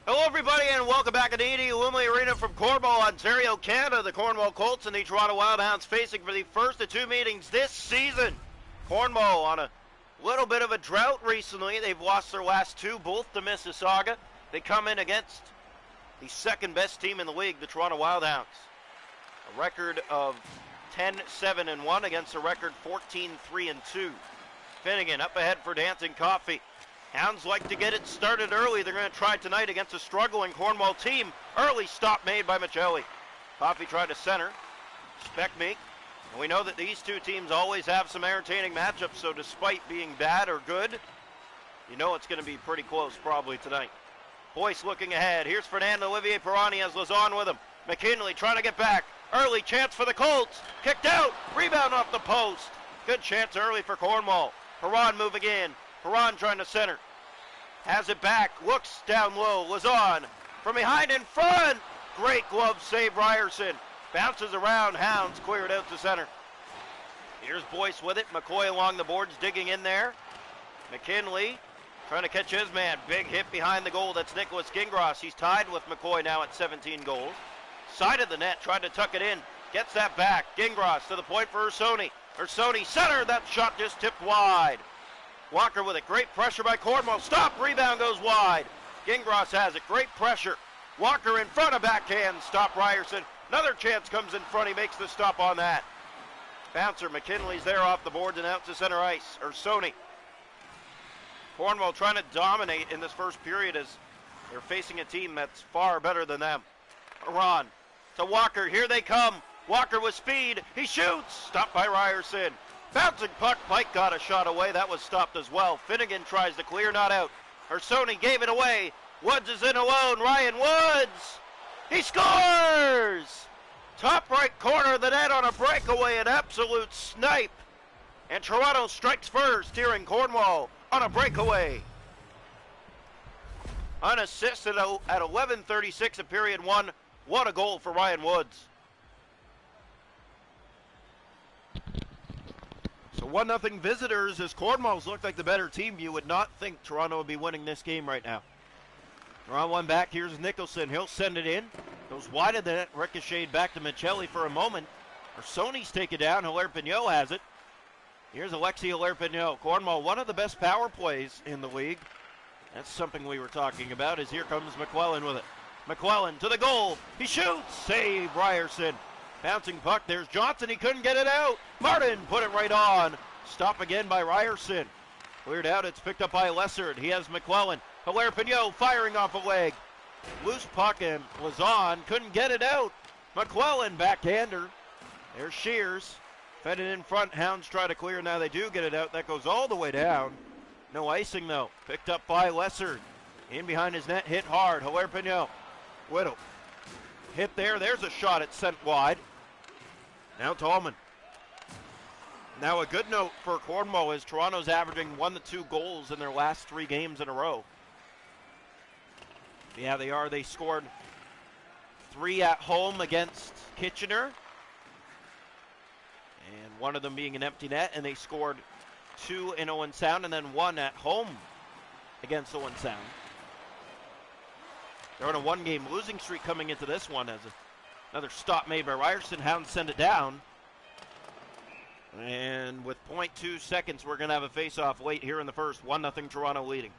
Hello, everybody, and welcome back to the Lumley Arena from Cornwall, Ontario, Canada. The Cornwall Colts and the Toronto Wildhounds facing for the first of two meetings this season. Cornwall on a little bit of a drought recently. They've lost their last two, both to Mississauga. They come in against the second-best team in the league, the Toronto Wildhounds. A record of 10-7-1 against a record 14-3-2. Finnegan up ahead for Dancing Coffee. Hounds like to get it started early. They're going to try tonight against a struggling Cornwall team. Early stop made by Michelli. Coffee tried to center. Speckmeek. And we know that these two teams always have some entertaining matchups, so despite being bad or good, you know it's going to be pretty close probably tonight. Boyce looking ahead. Here's Fernando Olivier Pirani has Lazon with him. McKinley trying to get back. Early chance for the Colts. Kicked out. Rebound off the post. Good chance early for Cornwall. Perron moving in. Perron trying to center. Has it back. Looks down low. Lazon from behind in front. Great glove save Ryerson. Bounces around. Hounds cleared out to center. Here's Boyce with it. McCoy along the boards digging in there. McKinley trying to catch his man. Big hit behind the goal. That's Nicholas Gingras. He's tied with McCoy now at 17 goals. Side of the net. Tried to tuck it in. Gets that back. Gingras to the point for Ursoni. Ursoni center. That shot just tipped wide. Walker with it. Great pressure by Cornwall. Stop. Rebound goes wide. Gingras has it. Great pressure. Walker in front of backhand. Stop Ryerson. Another chance comes in front. He makes the stop on that. Bouncer. McKinley's there off the boards and out to center ice. Ursoni. Cornwall trying to dominate in this first period as they're facing a team that's far better than them. Iran to Walker. Here they come. Walker with speed. He shoots. Stopped by Ryerson. Bouncing puck. Pike got a shot away. That was stopped as well. Finnegan tries to clear. Not out. Ursoni gave it away. Woods is in alone. Ryan Woods. He scores! Top right corner of the net on a breakaway. An absolute snipe. And Toronto strikes first here in Cornwall on a breakaway. Unassisted at 11:36 of period one. What a goal for Ryan Woods. So 1-0 visitors as Cornwall's looked like the better team. You would not think Toronto would be winning this game right now. Toronto one back. Here's Nicholson. He'll send it in. Goes wide of the net. Ricocheted back to Michelli for a moment. Ursoni's taken down. Hilaire Pignot has it. Here's Alexi Hilaire Pignot. Cornwall, one of the best power plays in the league. That's something we were talking about as here comes McClellan with it. McClellan to the goal. He shoots. Save Ryerson. Bouncing puck. There's Johnson. He couldn't get it out. Martin put it right on. Stop again by Ryerson. Cleared out. It's picked up by Lessard. He has McClellan. Hilaire Pignot firing off a leg. Loose puck and Lazon couldn't get it out. McClellan backhander. There's Shears. Fed it in front. Hounds try to clear. Now they do get it out. That goes all the way down. No icing though. Picked up by Lessard. In behind his net. Hit hard. Hilaire Pignot. Whittle. Hit there. There's a shot. It's sent wide. Now Tallman. Now a good note for Cornwall is Toronto's averaging 1 to 2 goals in their last 3 games in a row. Yeah, they are. They scored 3 at home against Kitchener. And one of them being an empty net. And they scored 2 in Owen Sound and then 1 at home against Owen Sound. They're on a 1-game losing streak coming into this one as another stop made by Ryerson. Hounds send it down. And with 0.2 seconds, we're going to have a face-off late here in the first. 1-0 Toronto leading.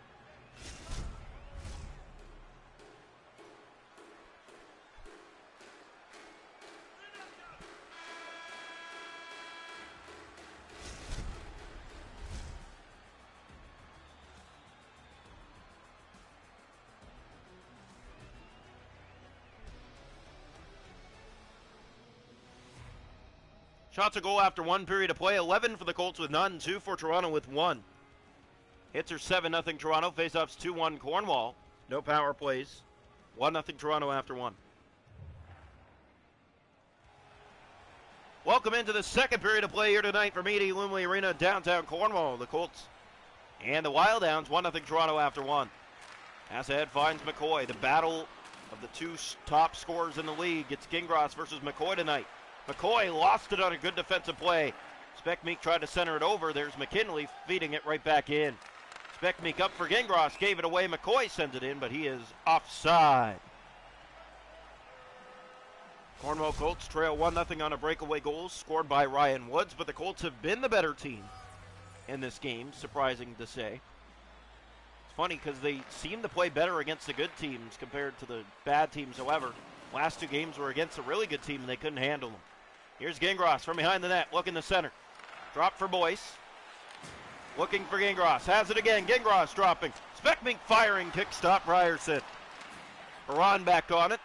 Shots a goal after 1 period of play. 11 for the Colts with none. 2 for Toronto with 1. Hits are 7-0 Toronto. Faceoffs 2-1 Cornwall. No power plays. 1-0 Toronto after 1. Welcome into the second period of play here tonight from Edie Lumley Arena, downtown Cornwall. The Colts and the Wildhounds. 1-0 Toronto after 1. Pass ahead finds McCoy. The battle of the 2 top scorers in the league. It's Gingras versus McCoy tonight. McCoy lost it on a good defensive play. Speckmeek tried to center it over. There's McKinley feeding it right back in. Speckmeek up for Gingras, gave it away. McCoy sends it in, but he is offside. Cornwall Colts trail 1-0 on a breakaway goal scored by Ryan Woods, but the Colts have been the better team in this game, surprising to say. It's funny because they seem to play better against the good teams compared to the bad teams. However, last 2 games were against a really good team and they couldn't handle them. Here's Gingras from behind the net, looking to center. Drop for Boyce. Looking for Gingras. Has it again. Gingras dropping. Speckmeek firing. Kick stop Ryerson. Perron back on it.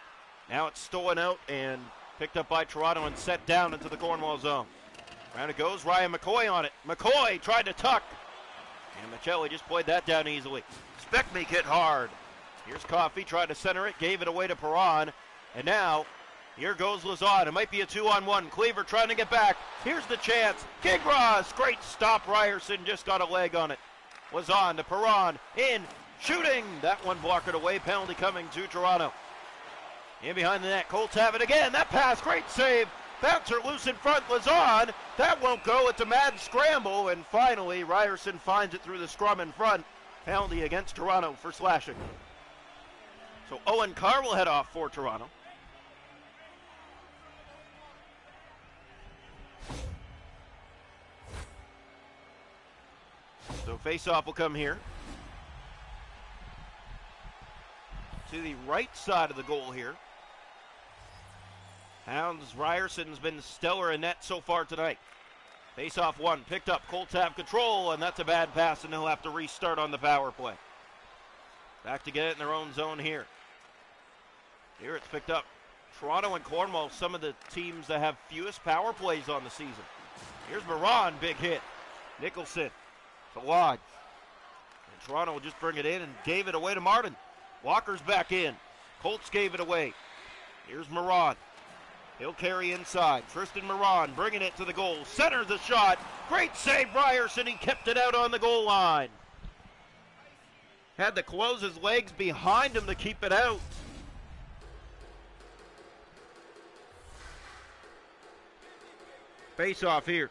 Now it's stolen out and picked up by Toronto and set down into the Cornwall zone. Round it goes. Ryan McCoy on it. McCoy tried to tuck. And Michelli just played that down easily. Speckmeek hit hard. Here's Coffey. Tried to center it. Gave it away to Perron. And now, here goes Lazard. It might be a 2-on-1. Cleaver trying to get back. Here's the chance. Gingras. Great stop. Ryerson just got a leg on it. Lazard to Perron. In. Shooting. That one blocked away. Penalty coming to Toronto. In behind the net. Colts have it again. That pass. Great save. Bouncer loose in front. Lazard. That won't go. It's a mad scramble. And finally, Ryerson finds it through the scrum in front. Penalty against Toronto for slashing. So Owen Carr will head off for Toronto. So face-off will come here. To the right side of the goal here. Hounds, Ryerson's been stellar in net so far tonight. Face-off 1, picked up. Colts have control, and that's a bad pass, and they'll have to restart on the power play. Back to get it in their own zone here. Here it's picked up. Toronto and Cornwall, some of the teams that have fewest power plays on the season. Here's Moran, big hit. Nicholson to Lodge. And Toronto will just bring it in and gave it away to Martin. Walker's back in. Colts gave it away. Here's Moran. He'll carry inside. Tristan Moran bringing it to the goal. Centers the shot. Great save, Ryerson. He kept it out on the goal line. Had to close his legs behind him to keep it out. Face off here.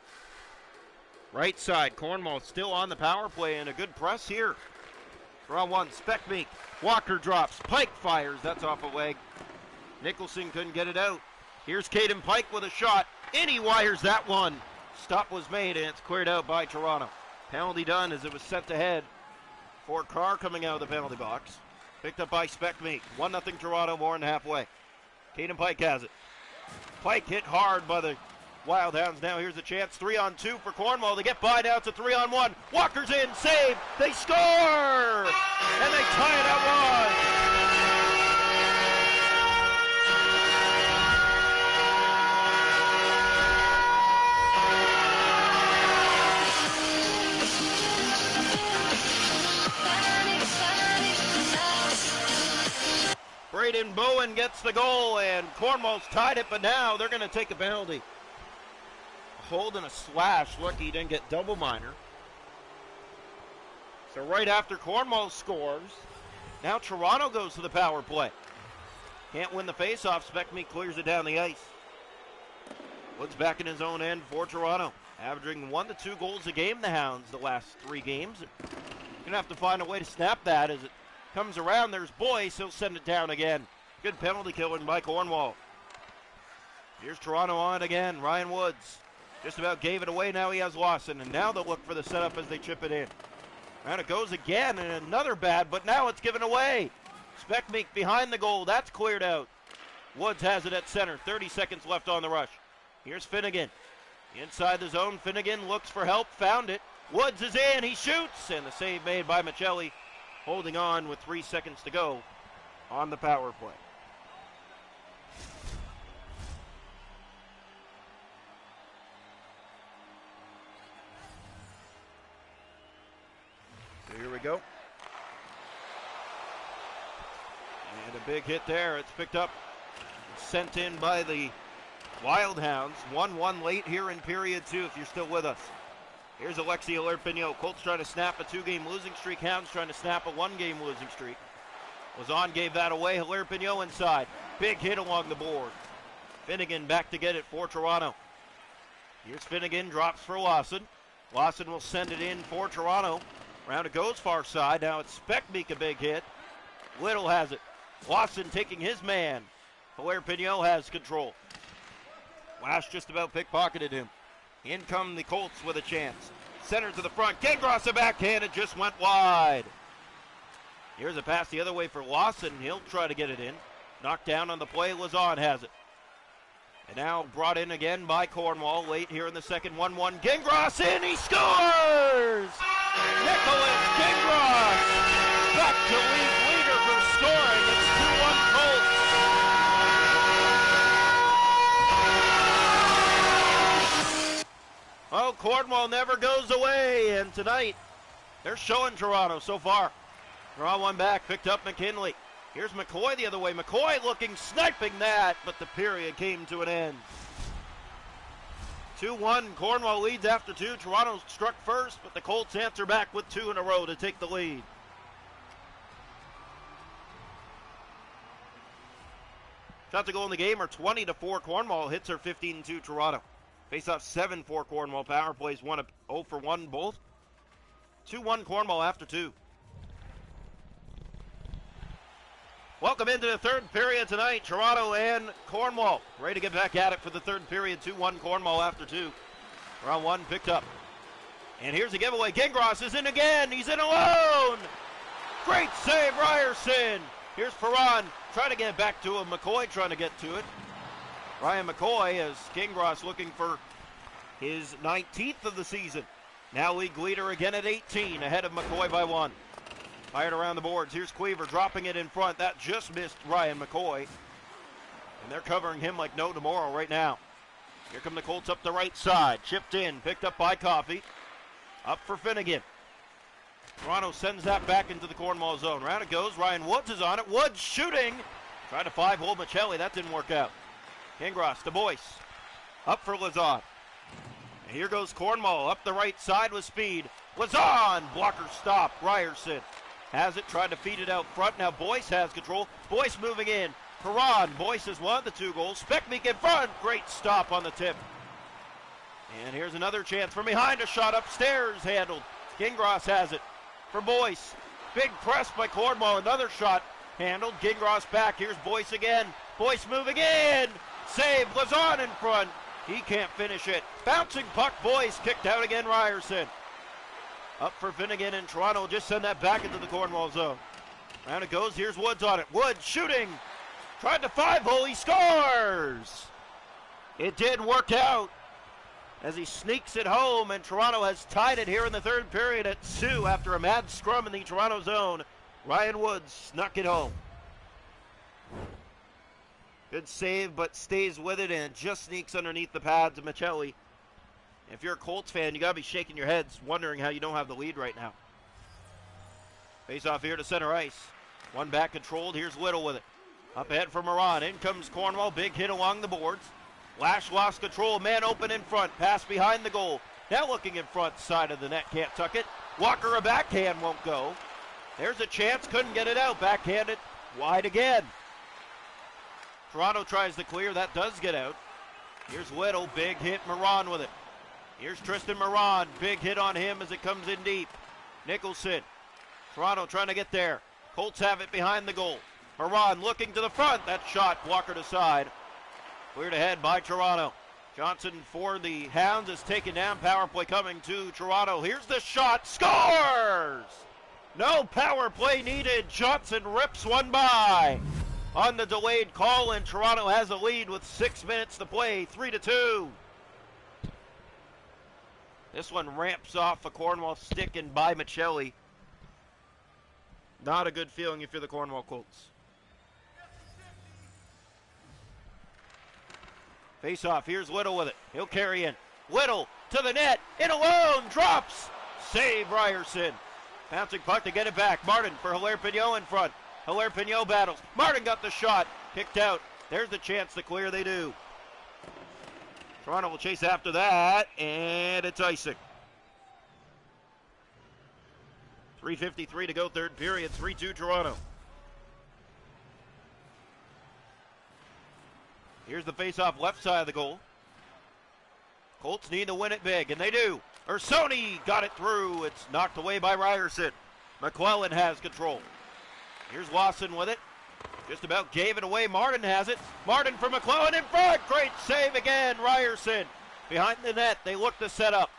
Right side. Cornwall still on the power play and a good press here. Draw 1. Speckmeek. Walker drops. Pike fires. That's off a leg. Nicholson couldn't get it out. Here's Caden Pike with a shot. And he wires that one. Stop was made and it's cleared out by Toronto. Penalty done as it was sent ahead for Carr coming out of the penalty box. Picked up by Speckmeek. 1-0 Toronto, more than halfway. Caden Pike has it. Pike hit hard by the Wild Hounds. Now here's a chance. 3-on-2 for Cornwall. They get by now. It's a 3-on-1. Walker's in. Save. They score! And they tie it at 1. Braden Bowen gets the goal, and Cornwall's tied it, but now they're going to take a penalty. A hold and a slash. Lucky he didn't get double minor. So right after Cornwall scores, now Toronto goes to the power play. Can't win the faceoff. Speckmeek clears it down the ice. Woods back in his own end for Toronto. Averaging 1 to 2 goals a game, the Hounds, the last 3 games. Going to have to find a way to snap that as it comes around. There's Boyce. He'll send it down again. Good penalty killing by Cornwall. Here's Toronto on it again. Ryan Woods just about gave it away. Now he has Lawson. And now they'll look for the setup as they chip it in. And it goes again. And another bad. But now it's given away. Speckmeek behind the goal. That's cleared out. Woods has it at center. 30 seconds left on the rush. Here's Finnegan. Inside the zone. Finnegan looks for help. Found it. Woods is in. He shoots. And the save made by Michelli. Holding on with 3 seconds to go on the power play. So here we go. And a big hit there. It's picked up. Sent in by the Wild Hounds. 1-1 late here in period 2 if you're still with us. Here's Alexi Hilaire-Pignot. Colts trying to snap a 2-game losing streak. Hounds trying to snap a 1-game losing streak. Lazon gave that away. Hilaire-Pignot inside. Big hit along the board. Finnegan back to get it for Toronto. Here's Finnegan. Drops for Lawson. Lawson will send it in for Toronto. Round it goes far side. Now it's Speckbeek, a big hit. Little has it. Lawson taking his man. Hilaire Pignot has control. Lash just about pickpocketed him. In come the Colts with a chance. Center to the front. Gingras a backhand. It just went wide. Here's a pass the other way for Lawson. He'll try to get it in. Knocked down on the play. Lazon has it. And now brought in again by Cornwall late here in the second. 1-1. Gingras in. He scores! Nicholas Gingras back to league leader for scoring. It's 2-1 Colts. Well, Cornwall never goes away, and tonight they're showing Toronto so far. Draw one back, picked up McKinley. Here's McCoy the other way. McCoy looking, sniping that, but the period came to an end. 2-1, Cornwall leads after two. Toronto struck first, but the Colts answer back with two in a row to take the lead. Shots to goal in the game are 20-4 Cornwall. Hits are 15-2 Toronto. Face-off 7-4 Cornwall. Power plays 0 for 1 both. 2-1 Cornwall after two. Welcome into the third period tonight. Toronto and Cornwall ready to get back at it for the third period. 2-1 Cornwall after two. Round one picked up. And here's a giveaway. Gingras is in again. He's in alone. Great save, Ryerson. Here's Perron trying to get it back to him. McCoy trying to get to it. Ryan McCoy as Gingras looking for his 19th of the season. Now league leader again at 18, ahead of McCoy by 1. Fired around the boards. Here's Queever dropping it in front. That just missed Ryan McCoy. And they're covering him like no tomorrow right now. Here come the Colts up the right side. Chipped in, picked up by Coffey. Up for Finnegan. Toronto sends that back into the Cornwall zone. Round it goes. Ryan Woods is on it. Woods shooting. Tried to 5-hole Michelli. That didn't work out. Gingras to Boyce. Up for Lazon. And here goes Cornwall up the right side with speed. Lazon. Blocker stopped. Ryerson has it. Tried to feed it out front. Now Boyce has control. Boyce moving in. Perron. Boyce has won the 2 goals. Speckbeek in front. Great stop on the tip. And here's another chance from behind. A shot upstairs handled. Gingras has it for Boyce. Big press by Cornwall. Another shot handled. Gingras back. Here's Boyce again. Boyce moving in. Save. Lazon in front. He can't finish it. Bouncing puck. Boyce kicked out again. Ryerson. Up for Finnegan, and Toronto will just send that back into the Cornwall zone. Round it goes. Here's Woods on it. Woods shooting. Tried to 5-hole. He scores. It did work out as he sneaks it home, and Toronto has tied it here in the third period at 2 after a mad scrum in the Toronto zone. Ryan Woods snuck it home. Good save, but stays with it and just sneaks underneath the pads of Michelli. If you're a Colts fan, you got to be shaking your heads, wondering how you don't have the lead right now. Face off here to center ice. One back controlled. Here's Little with it. Up ahead for Moran. In comes Cornwall. Big hit along the boards. Lash lost control. Man open in front. Pass behind the goal. Now looking in front side of the net. Can't tuck it. Walker a backhand won't go. There's a chance. Couldn't get it out. Backhanded wide again. Toronto tries to clear. That does get out. Here's Little. Big hit. Moran with it. Here's Tristan Moran. Big hit on him as it comes in deep. Nicholson. Toronto trying to get there. Colts have it behind the goal. Moran looking to the front. That shot walkered aside. Cleared ahead by Toronto. Johnson for the Hounds is taken down. Power play coming to Toronto. Here's the shot. Scores! No power play needed. Johnson rips one by. On the delayed call, and Toronto has a lead with 6 minutes to play. 3-2. This one ramps off a Cornwall stick and by Michelli. Not a good feeling if you're the Cornwall Colts. Face off. Here's Little with it. He'll carry in. Little to the net. In alone. Drops. Save Ryerson. Bouncing puck to get it back. Martin for Hilaire Pignot in front. Hilaire Pignot battles. Martin got the shot. Kicked out. There's the chance to clear. They do. Toronto will chase after that, and it's icing. 3:53 to go, third period. 3-2 Toronto. Here's the face-off left side of the goal. Colts need to win it big, and they do. Ursoni got it through. It's knocked away by Ryerson. McClellan has control. Here's Lawson with it. Just about gave it away. Martin has it. Martin for McClellan in front. Great save again. Ryerson behind the net. They look to set up.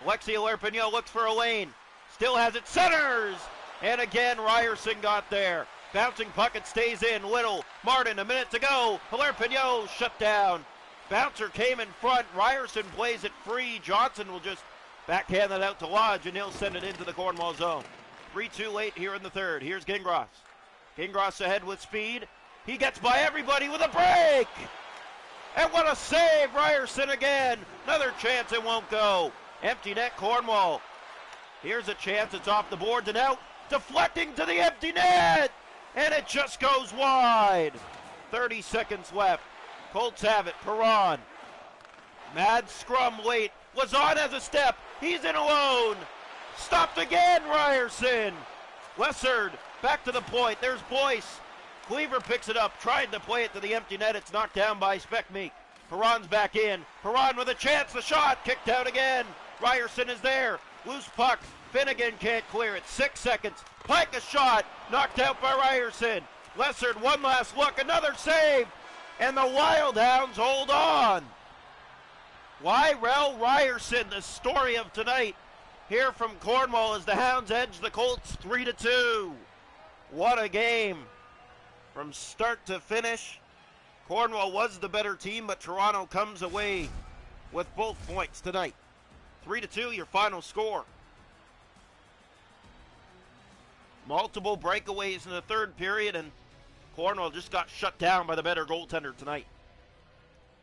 Alexi Lerpignan looks for a lane. Still has it. Centers. And again, Ryerson got there. Bouncing puck, it stays in. Little. Martin, a minute to go. Lerpignan shut down. Bouncer came in front. Ryerson plays it free. Johnson will just backhand it out to Lodge, and he'll send it into the Cornwall zone. 3-2 late here in the third. Here's Gingras. Gingras ahead with speed. He gets by everybody with a break. And what a save, Ryerson again. Another chance, it won't go. Empty net, Cornwall. Here's a chance, it's off the boards and out. Deflecting to the empty net. And it just goes wide. 30 seconds left. Colts have it. Perron. Mad scrum late. Lazon has a step. He's in alone. Stopped again, Ryerson. Lessard back to the point. There's Boyce. Cleaver picks it up. Tried to play it to the empty net. It's knocked down by Speckmeek. Perron's back in. Perron with a chance. The shot kicked out again. Ryerson is there. Loose puck. Finnegan can't clear it. 6 seconds. Pike a shot. Knocked out by Ryerson. Lessard, one last look. Another save. And the Wild Hounds hold on. Lyrell Ryerson, the story of tonight. Here from Cornwall as the Hounds edge the Colts 3-2. What a game. From start to finish. Cornwall was the better team, but Toronto comes away with both points tonight. 3-2, your final score. Multiple breakaways in the third period, and Cornwall just got shut down by the better goaltender tonight.